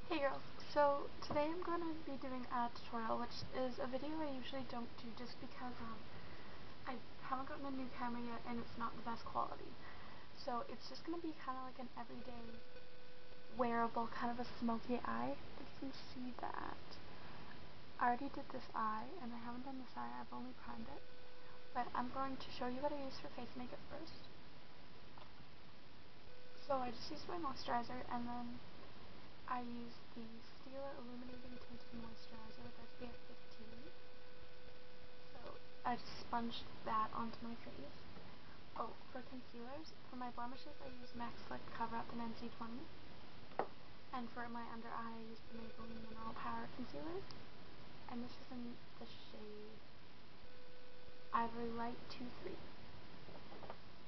Hey girls, so today I'm going to be doing a tutorial, which is a video I usually don't do just because I haven't gotten a new camera yet and it's not the best quality. So it's just going to be kind of like an everyday wearable kind of a smoky eye. If you can see that. I already did this eye and I haven't done this eye, I've only primed it. But I'm going to show you what I use for face makeup first. So I just used my moisturizer and then I use the Stila illuminating tinted moisturizer with SPF 15. So I just sponged that onto my face. Oh, for concealers, for my blemishes I use MAC Slick coverup in NC20. And for my under eye I use the Maybelline Mineral Power Concealer. And this is in the shade Ivory Light 23.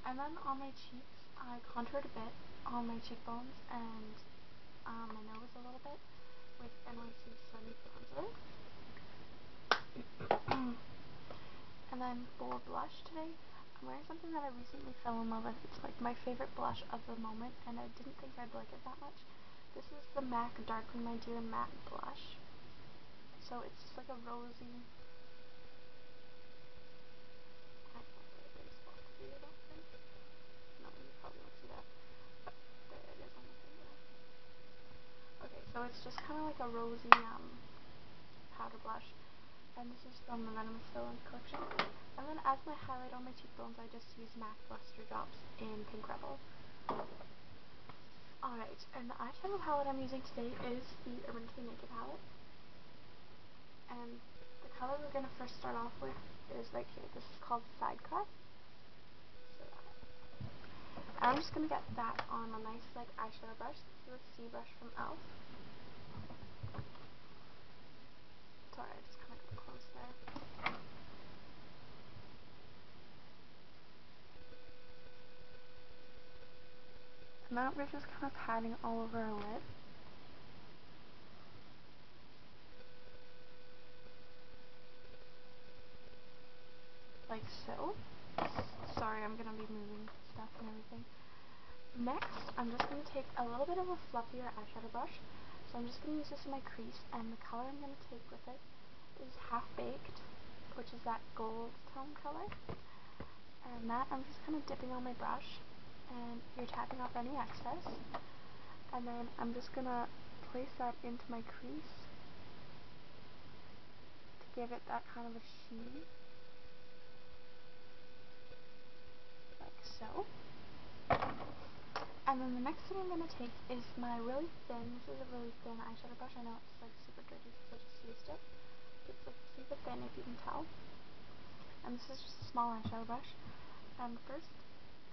And then on my cheeks I contoured a bit on my cheekbones and my nose a little bit with NYC Sunny bronzer. And then for blush today, I'm wearing something that I recently fell in love with. It's like my favorite blush of the moment, and I didn't think I'd like it that much. This is the MAC Darken My Dear Matte Blush. So it's just like a rosy, I can't really big spot to be, I don't think. No, you probably won't see that. But there it is on the finger. Okay, so it's just kind of like a rosy powder blush, and this is from the Venomous Villains collection. And then as my highlight on my cheekbones, I just use MAC Lustre drops in Pink Rebel. Alright, and the eyeshadow palette I'm using today is the Everday Naked palette. And the color we're going to first start off with is right here. This is called Sidecar. So and I'm just going to get that on a nice like eyeshadow brush. This is a C brush from e.l.f. Sorry, I just kind of got close there. And now we're just kind of patting all over our lid. Like so. Sorry, I'm going to be moving stuff and everything. Next, I'm just going to take a little bit of a fluffier eyeshadow brush. So I'm just going to use this in my crease, and the color I'm going to take with it is Half Baked, which is that gold tone color. And that I'm just kind of dipping on my brush, and you're tapping off any excess. And then I'm just going to place that into my crease to give it that kind of a sheen. Like so. And then the next thing I'm going to take is my really thin, this is a really thin eyeshadow brush. I know it's like super dirty because I just used it. It's like super thin if you can tell. And this is just a small eyeshadow brush. And the first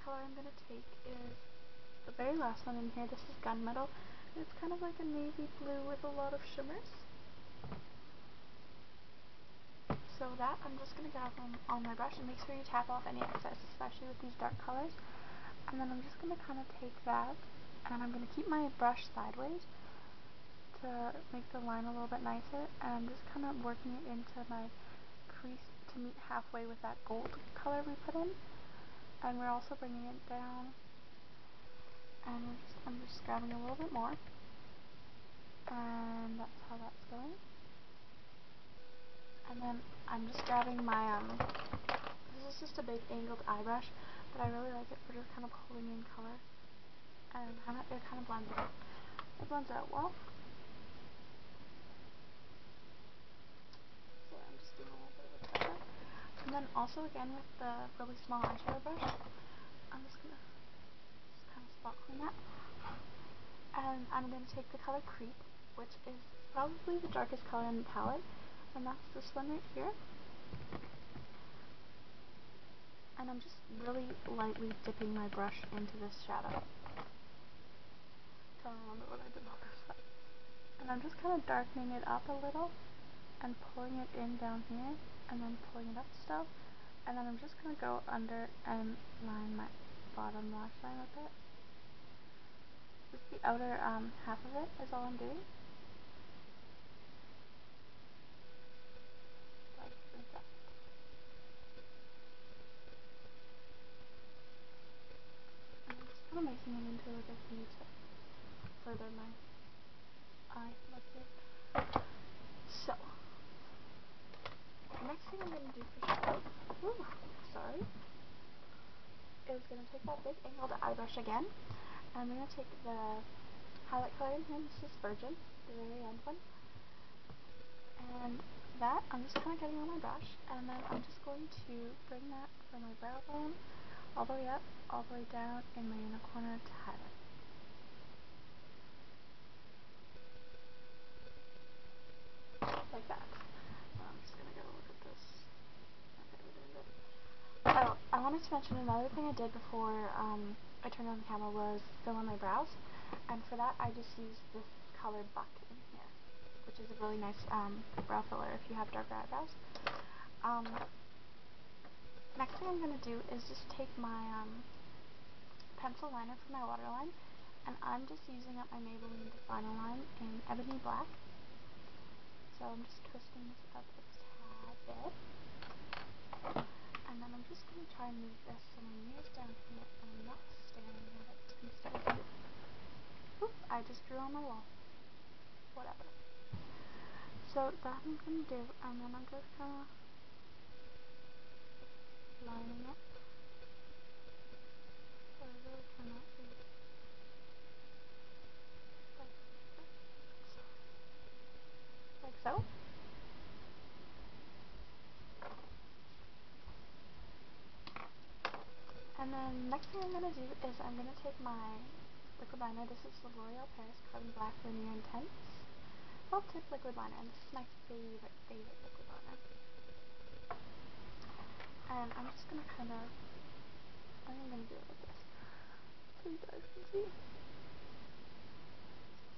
color I'm going to take is the very last one in here. This is Gunmetal. And it's kind of like a navy blue with a lot of shimmers. So that I'm just going to grab on my brush, and make sure you tap off any excess, especially with these dark colors. And then I'm just going to kind of take that, and I'm going to keep my brush sideways to make the line a little bit nicer, and I'm just kind of working it into my crease to meet halfway with that gold color we put in. And we're also bringing it down, and I'm just grabbing a little bit more, and that's how that's going. And then I'm just grabbing my, this is just a big angled eye brush, but I really like it for just kind of pulling in color, and it kind of blends it out. It blends out well. So I'm just doing a little bit of a touch up. And then also again with the really small eyeshadow brush, I'm just gonna just kind of spot clean that. And I'm gonna take the color Creep, which is probably the darkest color in the palette, and that's this one right here. And I'm just really lightly dipping my brush into this shadow. Trying to remember what I did on this side. And I'm just kind of darkening it up a little and pulling it in down here, and then pulling it up still. And then I'm just going to go under and line my bottom lash line with it. Just the outer half of it is all I'm doing. Like that. And I'm just kind of making it into like a V to further my eye. take that big angled eye brush again, and I'm going to take the highlight color in here. This is Virgin, the very end one. And that, I'm just kind of getting on my brush, and then I'm just going to bring that from my brow bone all the way up, all the way down in my inner corner to highlight. Like that. I'm just going to go look at this. Okay, we're doing good. Oh, I wanted to mention another thing I did before I turned on the camera was fill in my brows, and for that I just used this color Buck in here, which is a really nice brow filler if you have darker eyebrows. Next thing I'm going to do is just take my pencil liner for my waterline, and I'm just using up my Maybelline Definer line in Ebony Black. So I'm just twisting this up a tad bit, and then I'm just going to try and move this so my mirror's down here and I'm not staring at it instead of you. Oop, I just drew on my wall. Whatever. So that I'm going to do, and then I'm just kind of lining it. So I really cannot see. Like so. And then next thing I'm going to do is I'm going to take my liquid liner. This is the L'Oreal Paris Carbon Black Linear Intense Felt Tip Liquid Liner, and this is my favorite liquid liner. And I'm just going to kind of, I'm going to do it like this so you guys can see.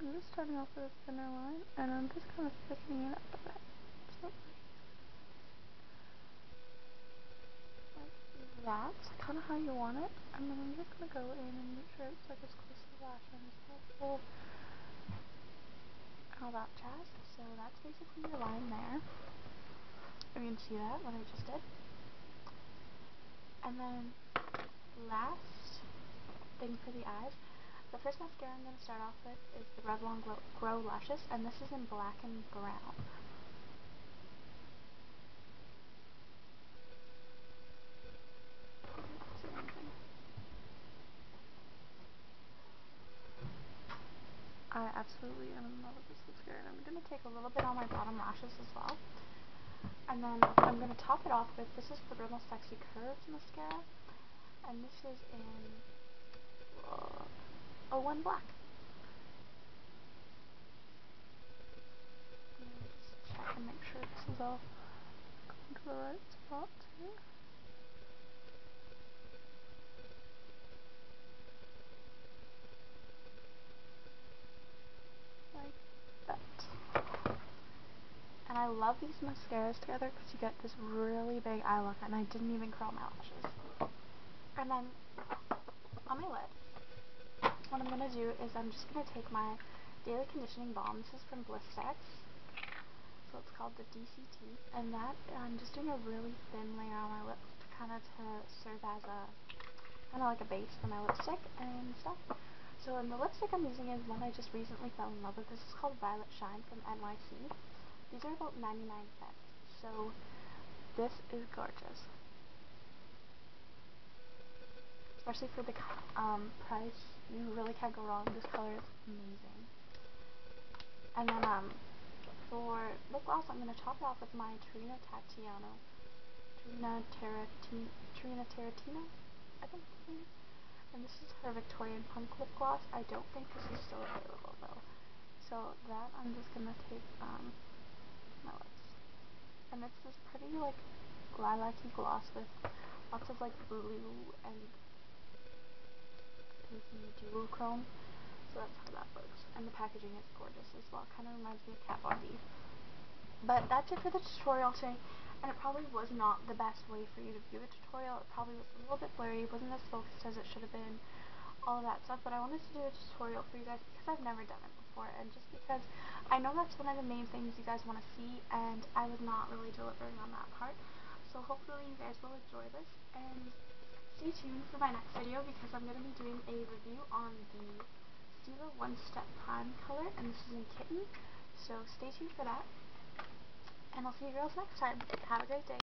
I'm just starting off with a thinner line, and I'm just kind of thickening it up a bit. So, that's kind of how you want it, and then I'm just going to go in and make sure it's like as close to the lash line as possible and all that jazz. So that's basically your line there. You can see that, what I just did. And then last thing for the eyes, the first mascara I'm going to start off with is the Revlon Growlucious, and this is in black and brown. I absolutely am in love with this mascara, and I'm going to take a little bit on my bottom lashes as well. And then I'm going to top it off with, this is the Rimmel Sexy Curves mascara, and this is in 01 Black. Let me just check and make sure this is all going to the right spot too. Like that. And I love these mascaras together because you get this really big eye look, and I didn't even curl my lashes. And then on my lid, what I'm going to do is I'm just going to take my Daily Conditioning Balm. This is from blistex. So it's called the DCT. And that, I'm just doing a really thin layer on my lips to serve as a, kind of like a base for my lipstick and stuff. So, and the lipstick I'm using is one I just recently fell in love with. This is called Violet Shine from NYC. These are about 99 cents. So, this is gorgeous. Especially for the price, you really can't go wrong. This color is amazing. And then for lip gloss, I'm going to top it off with my Trina Tarantino, I think. And this is her Victorian Punk lip gloss. I don't think this is still available though. So that I'm just going to take my lips. And it's this pretty like lilac-y gloss with lots of like blue and pinky duochrome. So that's how that looks. And the packaging is gorgeous as well. Kind of reminds me of Kat Von D. But that's it for the tutorial today. And it probably was not the best way for you to view a tutorial. It probably was a little bit blurry. It wasn't as focused as it should have been. All of that stuff. But I wanted to do a tutorial for you guys because I've never done it before. And just because I know that's one of the main things you guys want to see. And I was not really delivering on that part. So hopefully you guys will enjoy this. And stay tuned for my next video because I'm going to be doing a review on the Stila One Step Prime color. And this is in Kitten. So stay tuned for that. And I'll see you girls next time. Have a great day.